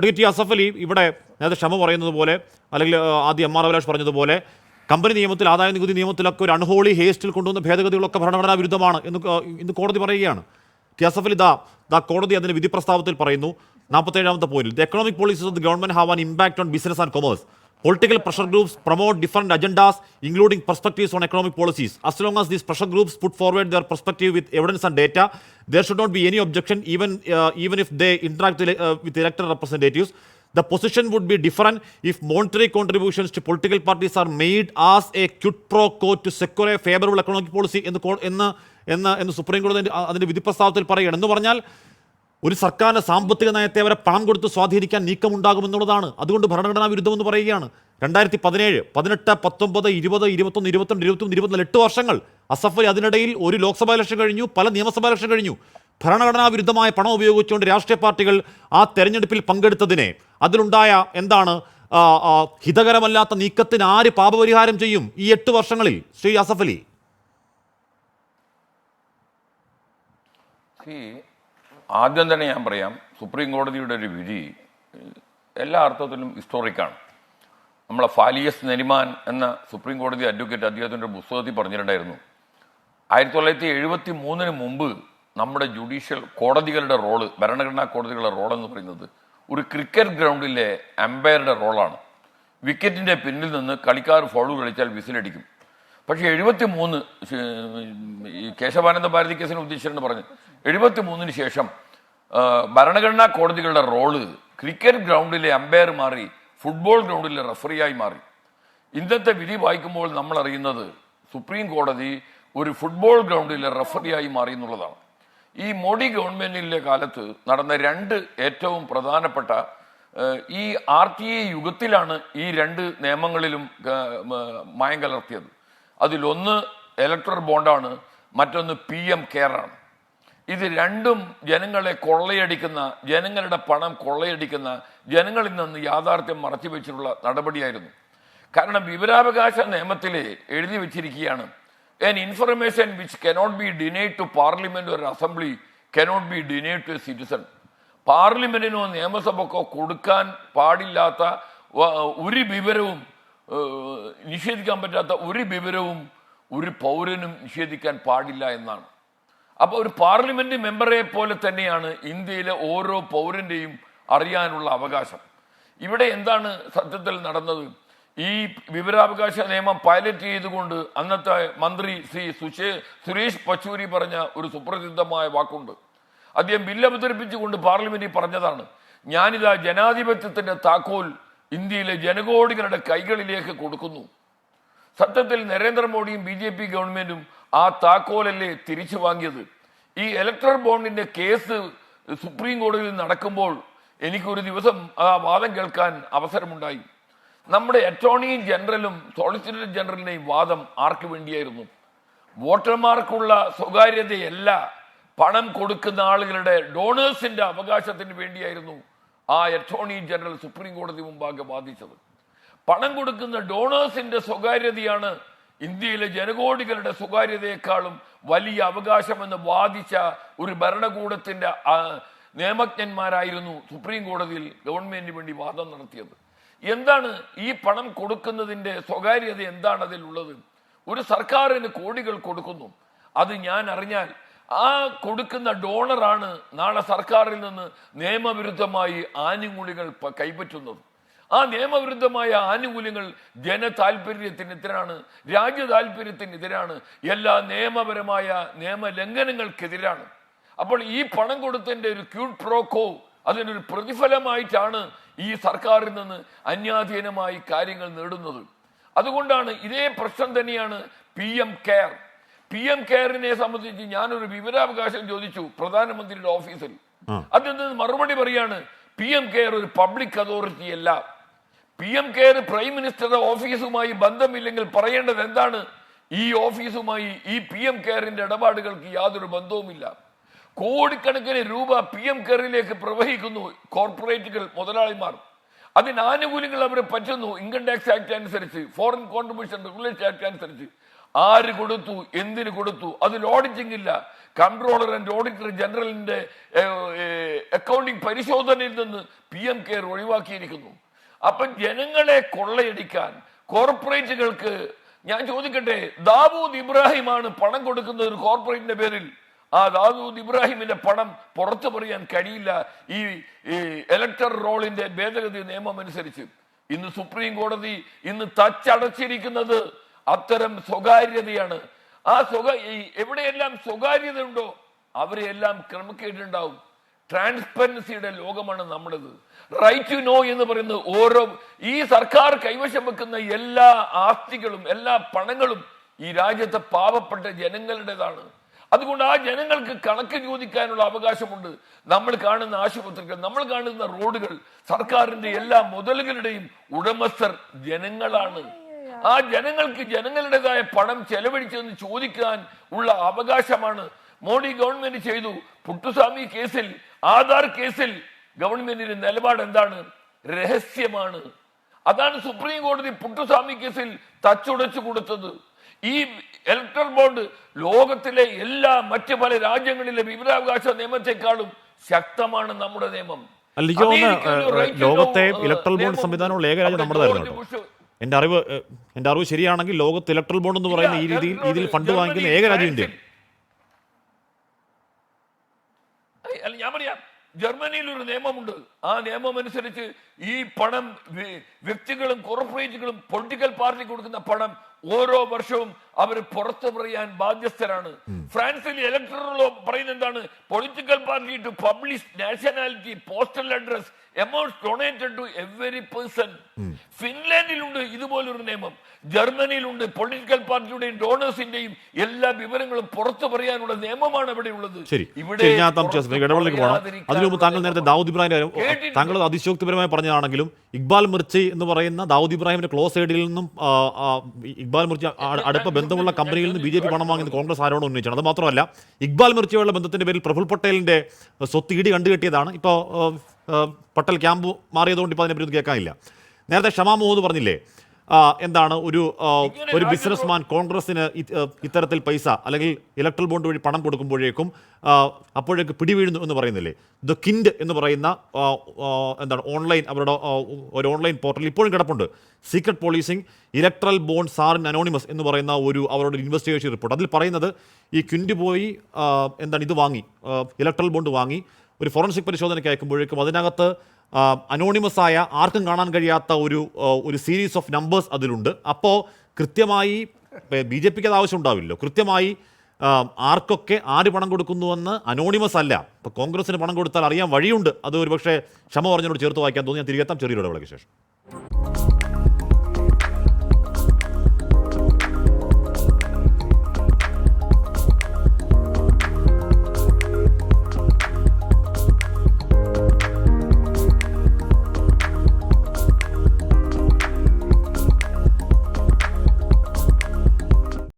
Advocate Asaf Ali ഇവിടെ നേരത്തെ ക്ഷമ പറയുന്നത് പോലെ അല്ലെങ്കിൽ ആദ്യം എം ആർ അഭിലാഷ് പറഞ്ഞതുപോലെ കമ്പനി നിയമത്തിൽ ആദായ നികുതി നിയമത്തിലൊക്കെ ഒരു അൺഹോളി ഹേസ്റ്റിൽ കൊണ്ടുവന്ന ഭേദഗതികളൊക്കെ ഭരണഘടനാ വിരുദ്ധമാണ് എന്ന് ഇന്ന് കോടതി പറയുകയാണ്. ടി അസഫ് അലി കോടതി അതിന് വിധി പ്രസ്താവത്തിൽ പറയുന്നു 47ാമത്തെ പോയിന്റിൽ the economic policies of the government have an impact own business and commerce. Political pressure groups promote different agendas, including perspectives on economic policies. As long as these pressure groups put forward their perspective with evidence and data, there should not be any objection, even if they interact with elected representatives. The position would be different if monetary contributions to political parties are made as a quid pro quo to secure a favorable economic policy എന്ന് supreme കോടതി അതിൻ്റെ വിധി പ്രസ്താവത്തിൽ പറയുകയാണ്. എന്ന് പറഞ്ഞാൽ ഒരു സർക്കാരിൻ്റെ സാമ്പത്തിക നയത്തെ അവരെ പണം കൊടുത്ത് സ്വാധീനിക്കാൻ നീക്കമുണ്ടാകുമെന്നുള്ളതാണ്. അതുകൊണ്ട് ഭരണഘടനാ വിരുദ്ധമെന്ന് പറയുകയാണ്. 2017, 18, 19, 20, 21, 22, 23, 24 8 വർഷങ്ങൾ അസഫ് അലി അതിനിടയിൽ ഒരു ലോക്സഭാ ഇലക്ഷൻ കഴിഞ്ഞു, പല നിയമസഭാ ഇലക്ഷൻ കഴിഞ്ഞു. ഭരണഘടനാ വിരുദ്ധമായ പണം ഉപയോഗിച്ചുകൊണ്ട് രാഷ്ട്രീയ പാർട്ടികൾ ആ തെരഞ്ഞെടുപ്പിൽ പങ്കെടുത്തതിനെ അതിലുണ്ടായ എന്താണ് ഹിതകരമല്ലാത്ത നീക്കത്തിന് ആര് പാപപരിഹാരം ചെയ്യും ഈ 8 വർഷങ്ങളിൽ ശ്രീ അസഫ് അലി? ആദ്യം തന്നെ ഞാൻ പറയാം, സുപ്രീം കോടതിയുടെ ഒരു വിധി എല്ലാ അർത്ഥത്തിലും ഹിസ്റ്റോറിക്കാണ്. നമ്മളെ ഫാലിയസ് നെരിമാൻ എന്ന സുപ്രീം കോടതി അഡ്വക്കേറ്റ് അദ്ദേഹത്തിൻ്റെ ഒരു പുസ്തകത്തിൽ പറഞ്ഞിട്ടുണ്ടായിരുന്നു, 1973 മുമ്പ് നമ്മുടെ ജുഡീഷ്യൽ കോടതികളുടെ റോള്, ഭരണഘടനാ കോടതികളുടെ റോളെന്ന് പറയുന്നത് ഒരു ക്രിക്കറ്റ് ഗ്രൗണ്ടിലെ അമ്പയറുടെ റോളാണ്. വിക്കറ്റിൻ്റെ പിന്നിൽ നിന്ന് കളിക്കാർ ഫൗൾ കളിച്ചാൽ വിസിലടിക്കും. പക്ഷേ 73 ഈ കേശവാനന്ദ ഭാരതി കേസിനെ ഉദ്ദേശിച്ചിട്ട് പറഞ്ഞു, 73 ശേഷം ഭരണഘടനാ കോടതികളുടെ റോള് ക്രിക്കറ്റ് ഗ്രൗണ്ടിലെ അമ്പയർ മാറി ഫുട്ബോൾ ഗ്രൗണ്ടിലെ റഫറിയായി മാറി. ഇന്നത്തെ വിധി വായിക്കുമ്പോൾ നമ്മൾ അറിയുന്നത് സുപ്രീം കോടതി ഒരു ഫുട്ബോൾ ഗ്രൗണ്ടിലെ റഫറിയായി മാറി എന്നുള്ളതാണ്. ഈ മോഡി ഗവൺമെന്റിലെ കാലത്ത് നടന്ന 2 ഏറ്റവും പ്രധാനപ്പെട്ട ഈ RTA യുഗത്തിലാണ് ഈ 2 നിയമങ്ങളിലും മായം കലർത്തിയത്. അതിലൊന്ന് ഇലക്ട്രൽ ബോണ്ടാണ്, മറ്റൊന്ന് PM കെയർ ആണ്. ഇത് രണ്ടും ജനങ്ങളെ കൊള്ളയടിക്കുന്ന, ജനങ്ങളുടെ പണം കൊള്ളയടിക്കുന്ന, ജനങ്ങളിൽ നിന്ന് യാഥാർത്ഥ്യം മറച്ചു വെച്ചിട്ടുള്ള നടപടിയായിരുന്നു. കാരണം വിവരാവകാശ നിയമത്തിൽ എഴുതി വെച്ചിരിക്കുകയാണ്, an information which cannot be denied to parliament or assembly cannot be denied to a citizen. പാർലമെന്റിനോ നിയമസഭക്കോ കൊടുക്കാൻ പാടില്ലാത്ത ഒരു വിവരവും, നിഷേധിക്കാൻ പറ്റാത്ത ഒരു വിവരവും ഒരു പൗരനും നിഷേധിക്കാൻ പാടില്ല എന്നാണ്. അപ്പോൾ ഒരു പാർലമെന്റ് മെമ്പറെ പോലെ തന്നെയാണ് ഇന്ത്യയിലെ ഓരോ പൗരന്റെയും അറിയാനുള്ള അവകാശം. ഇവിടെ എന്താണ് സത്യത്തിൽ നടന്നത്? ഈ വിവരാവകാശ നിയമം പൈലറ്റ് ചെയ്തുകൊണ്ട് അന്നത്തെ മന്ത്രി ശ്രീ സുരേഷ് പച്ചൂരി പറഞ്ഞ ഒരു സുപ്രസിദ്ധമായ വാക്കുണ്ട്. അദ്ദേഹം ബില്ല് അവതരിപ്പിച്ചുകൊണ്ട് പാർലമെന്റിൽ പറഞ്ഞതാണ്, ഞാനിതാ ജനാധിപത്യത്തിന്റെ താക്കോൽ ഇന്ത്യയിലെ ജനകോടികളുടെ കൈകളിലേക്ക് കൊടുക്കുന്നു. സത്യത്തിൽ നരേന്ദ്രമോദിയും BJP ഗവൺമെന്റും ആ താക്കോലല്ലേ തിരിച്ചു വാങ്ങിയത്. ഈ ഇലക്ട്രൽ ബോണ്ടിന്റെ കേസ് സുപ്രീം കോടതിയിൽ നടക്കുമ്പോൾ എനിക്കൊരു ദിവസം ആ വാദം കേൾക്കാൻ അവസരമുണ്ടായി. നമ്മുടെ അറ്റോർണി ജനറലും സോളിസിറ്റർ ജനറലിന്റെയും വാദം ആർക്ക് വേണ്ടിയായിരുന്നു? വോട്ടർമാർക്കുള്ള സ്വകാര്യതയല്ല, പണം കൊടുക്കുന്ന ആളുകളുടെ ഡോണേഴ്സിന്റെ അവകാശത്തിന് വേണ്ടിയായിരുന്നു ആ അറ്റോർണി ജനറൽ സുപ്രീം കോടതി മുമ്പാകെ വാദിച്ചത്. പണം കൊടുക്കുന്ന ഡോണേഴ്സിന്റെ സ്വകാര്യതയാണ് ഇന്ത്യയിലെ ജനകോടികളുടെ സ്വകാര്യതയെക്കാളും വലിയ അവകാശമെന്ന് വാദിച്ച ഒരു ഭരണകൂടത്തിന്റെ നിയമജ്ഞന്മാരായിരുന്നു സുപ്രീം കോടതിയിൽ ഗവൺമെന്റിന് വേണ്ടി വാദം നടത്തിയത്. എന്താണ് ഈ പണം കൊടുക്കുന്നതിന്റെ സ്വകാര്യത? എന്താണ് അതിലുള്ളത്? ഒരു സർക്കാരിന് കോടികൾ കൊടുക്കുന്നു, അത് ഞാൻ അറിഞ്ഞാൽ ആ കൊടുക്കുന്ന ഡോണറാണ് നാളെ സർക്കാരിൽ നിന്ന് നിയമവിരുദ്ധമായി ആനുകൂല്യങ്ങൾ കൈപ്പറ്റുന്നത്. ആ നിയമവിരുദ്ധമായ ആനുകൂല്യങ്ങൾ ജനതാൽപര്യത്തിനെതിരാണ്, രാജ്യ താല്പര്യത്തിനെതിരാണ്, എല്ലാ നിയമപരമായ നിയമലംഘനങ്ങൾക്കെതിരാണ്. അപ്പോൾ ഈ പണം കൊടുത്തതിന്റെ ഒരു ക്യൂഡ് പ്രോക്കോ, അതിനൊരു പ്രതിഫലമായിട്ടാണ് ഈ സർക്കാരിൽ നിന്ന് അന്യാധീനമായി കാര്യങ്ങൾ നേടുന്നത്. അതുകൊണ്ടാണ് ഇതേ പ്രശ്നം തന്നെയാണ് PM കെയർ. PM കെയറിനെ സംബന്ധിച്ച് ഞാനൊരു വിവരാവകാശം ചോദിച്ചു പ്രധാനമന്ത്രിയുടെ ഓഫീസിൽ. അതിൽ നിന്ന് മറുപടി പറയാണ്, PM കെയർ ഒരു പബ്ലിക് അതോറിറ്റി അല്ല. PM കെയർ പ്രൈം മിനിസ്റ്ററുടെ ഓഫീസുമായി ബന്ധമില്ലെങ്കിൽ പറയേണ്ടത് എന്താണ്? ഈ ഓഫീസുമായി ഈ PM കെയറിന്റെ ഇടപാടുകൾക്ക് യാതൊരു ബന്ധവുമില്ല. കോടിക്കണക്കിന് രൂപ PM കെയറിലേക്ക് പ്രവഹിക്കുന്നു കോർപ്പറേറ്റുകൾ, മുതലാളിമാർ. അതിന് ആനുകൂല്യങ്ങൾ അവർ പറ്റുന്നു ഇൻകം ടാക്സ് ആക്ട് അനുസരിച്ച്, ഫോറിൻ കോൺട്രിബ്യൂഷൻ റെഗുലേഷൻ ആക്ട് അനുസരിച്ച്. ആര് കൊടുത്തു, എന്തിന് കൊടുത്തു, അതിൽ ഓഡിറ്റിംഗ് ഇല്ല. കൺട്രോളർ ആൻഡ് ഓഡിറ്റർ ജനറലിന്റെ അക്കൗണ്ടിംഗ് പരിശോധനയിൽ നിന്ന് PM കെയർ ഒഴിവാക്കിയിരിക്കുന്നു. അപ്പൊ ജനങ്ങളെ കൊള്ളയടിക്കാൻ കോർപ്പറേറ്റുകൾക്ക്, ഞാൻ ചോദിക്കട്ടെ, ദാവൂദ് ഇബ്രാഹിമാണ് പണം കൊടുക്കുന്നത് ഒരു കോർപ്പറേറ്റിന്റെ പേരിൽ. ആ ദാവൂദ് ഇബ്രാഹിമിന്റെ പണം പുറത്തു പറയാൻ കഴിയില്ല ഈ ഇലക്ടർ റോളിന്റെ ഭേദഗതി നിയമം അനുസരിച്ച്. ഇന്ന് സുപ്രീം കോടതി ഇന്ന് തച്ചടച്ചിരിക്കുന്നത് അത്തരം സ്വകാര്യതയാണ്. ആ എവിടെയെല്ലാം സ്വകാര്യത ഉണ്ടോ അവരെല്ലാം ക്രമക്കേടുണ്ടാവും. ട്രാൻസ്പെറൻസിയുടെ ലോകമാണ് നമ്മുടേത്. റൈറ്റ് ടു നോ എന്ന് പറയുന്നത് ഓരോ ഈ സർക്കാർ കൈവശം വെക്കുന്ന എല്ലാ ആസ്തികളും എല്ലാ പണങ്ങളും ഈ രാജ്യത്തെ പാവപ്പെട്ട ജനങ്ങളുടേതാണ്. അതുകൊണ്ട് ആ ജനങ്ങൾക്ക് കണക്ക് ചോദിക്കാനുള്ള അവകാശമുണ്ട്. നമ്മൾ കാണുന്ന ആശുപത്രികൾ, നമ്മൾ കാണുന്ന റോഡുകൾ, സർക്കാരിന്റെ എല്ലാ മുതലുകളുടെയും ഉടമസ്ഥർ ജനങ്ങളാണ്. ആ ജനങ്ങൾക്ക് ജനങ്ങളുടേതായ പണം ചെലവഴിച്ചെന്ന് ചോദിക്കാൻ ഉള്ള അവകാശമാണ് മോഡി ഗവൺമെന്റ് ചെയ്തു. പുട്ടുസ്വാമി കേസിൽ, ആധാർ കേസിൽ ഗവൺമെന്റിന്റെ നിലപാട് എന്താണ്? രഹസ്യമാണ്. അതാണ് സുപ്രീം കോടതി പുട്ടുസ്വാമി കേസിൽ തച്ചുടച്ചു കൊടുത്തത്. ഈ ഇലക്ട്രൽ ബോണ്ട് ലോകത്തിലെ എല്ലാ മറ്റു പല രാജ്യങ്ങളിലെ വിവരാവകാശ നിയമത്തെക്കാളും ശക്തമാണ് നമ്മുടെ നിയമം. ലോകത്തെ ഇലക്ട്രൽ ബോണ്ട് സംവിധാനമുള്ള ഏക രാജ്യം നമ്മുടേതായിരുന്നു കേട്ടോ. എന്റെ അറിവ് ശരിയാണെങ്കിൽ ലോകത്ത് ഇലക്ട്രൽ ബോണ്ട് എന്ന് പറയുന്ന ഈ രീതിയിൽ ഫണ്ട് വാങ്ങിക്കുന്ന ഏക രാജ്യം ഇന്ത്യ. ഞാൻ പറയാം, ജർമ്മനിയിൽ ഒരു നിയമമുണ്ട്. ആ നിയമം അനുസരിച്ച് ഈ പണം വ്യക്തികളും കോർപ്പറേറ്റുകളും പൊളിറ്റിക്കൽ പാർട്ടി കൊടുക്കുന്ന പണം ഓരോ വർഷവും അവർ പുറത്തു പറയാൻ ബാധ്യസ്ഥരാണ്. ഫ്രാൻസിൽ ഇലക്ടറൽ ലോ പറയുന്നത് എന്താണ്? Political party to publish nationality, postal address, amount donated to every person. ഫിൻലാൻഡിലുണ്ട് ഇതുപോലൊരു നിയമം. ജർമ്മനിയിലുണ്ട്. പൊളിറ്റിക്കൽ പാർട്ടിയുടെയും ഡോണേഴ്സിന്റെയും എല്ലാ വിവരങ്ങളും പുറത്തു പറയാനുള്ള നിയമമാണ് ഇവിടെ ഉള്ളത്. അതിനു മുമ്പ് താങ്കൾ നേരത്തെ ദാവൂദ് ഇബ്രാഹിം, താങ്കൾ അതിശോക്തിപരമായി പറഞ്ഞതാണെങ്കിലും ഇക്ബാൽ മിർച്ചി എന്ന് പറയുന്ന ദാവൂദ് ഇബ്രാഹിമിന്റെ ക്ലോസ് ഐഡിയിൽ നിന്നും ഇക്ബാൽ മിർച്ചി അടുത്ത ബന്ധമുള്ള കമ്പനിയിൽ നിന്ന് BJP പണം വാങ്ങുന്നത് കോൺഗ്രസ് ആരോപണം ഉന്നയിച്ചാണ്. അത് മാത്രമല്ല, ഇക്ബാൽ മിർച്ചിയുള്ള ബന്ധത്തിന്റെ പേരിൽ പ്രഫുൽ പട്ടേലിന്റെ സ്വത്ത് ഇടി കണ്ടുകെട്ടിയതാണ്. ഇപ്പോൾ പട്ടേൽ ക്യാമ്പ് മാറിയതുകൊണ്ട് ഇപ്പോൾ അതിനെപ്പറ്റി കേൾക്കാനില്ല. നേരത്തെ ഷമാ മുഹമ്മദ് പറഞ്ഞില്ലേ, എന്താണ് ഒരു ബിസിനസ്മാൻ കോൺഗ്രസിന് ഇത്തരത്തിൽ പൈസ അല്ലെങ്കിൽ ഇലക്ട്രൽ ബോണ്ട് വഴി പണം കൊടുക്കുമ്പോഴേക്കും അപ്പോഴേക്ക് പിടിവീഴുന്നു എന്ന് പറയുന്നില്ലേ. ദ കിൻഡ് എന്ന് പറയുന്ന എന്താണ് ഓൺലൈൻ, അവരുടെ ഒരു ഓൺലൈൻ പോർട്ടൽ ഇപ്പോഴും കിടപ്പുണ്ട്. സീക്രട്ട് പോലീസിംഗ് ഇലക്ട്രൽ ബോണ്ട് സാറിൻ അനോണിമസ് എന്ന് പറയുന്ന അവരുടെ ഇൻവെസ്റ്റിഗേഷൻ റിപ്പോർട്ട്. അതിൽ പറയുന്നത് ഈ കിൻഡ് പോയി ഇത് വാങ്ങി, ഇലക്ട്രൽ ബോണ്ട് വാങ്ങി ഒരു ഫോറൻസിക് പരിശോധനയ്ക്ക് അയക്കുമ്പോഴേക്കും അതിനകത്ത് അനോണിമസ് ആയ ആർക്കും കാണാൻ കഴിയാത്ത ഒരു സീരീസ് ഓഫ് നമ്പേഴ്സ് അതിലുണ്ട്. അപ്പോൾ കൃത്യമായി BJPക്ക് അത് ആവശ്യം ഉണ്ടാവില്ലല്ലോ. കൃത്യമായി ആർക്കൊക്കെ ആര് പണം കൊടുക്കുന്നുവെന്ന് അനോണിമസ് അല്ല. ഇപ്പോൾ കോൺഗ്രസിന് പണം കൊടുത്താൽ അറിയാൻ വഴിയുണ്ട്. അത് ഒരുപക്ഷെ ക്ഷമ പറഞ്ഞതിനോട് ചേർത്ത് വായിക്കാൻ തോന്നി. ഞാൻ തിരികെത്താം ചെറിയൊരു ഇടവേളയ്ക്ക് ശേഷം.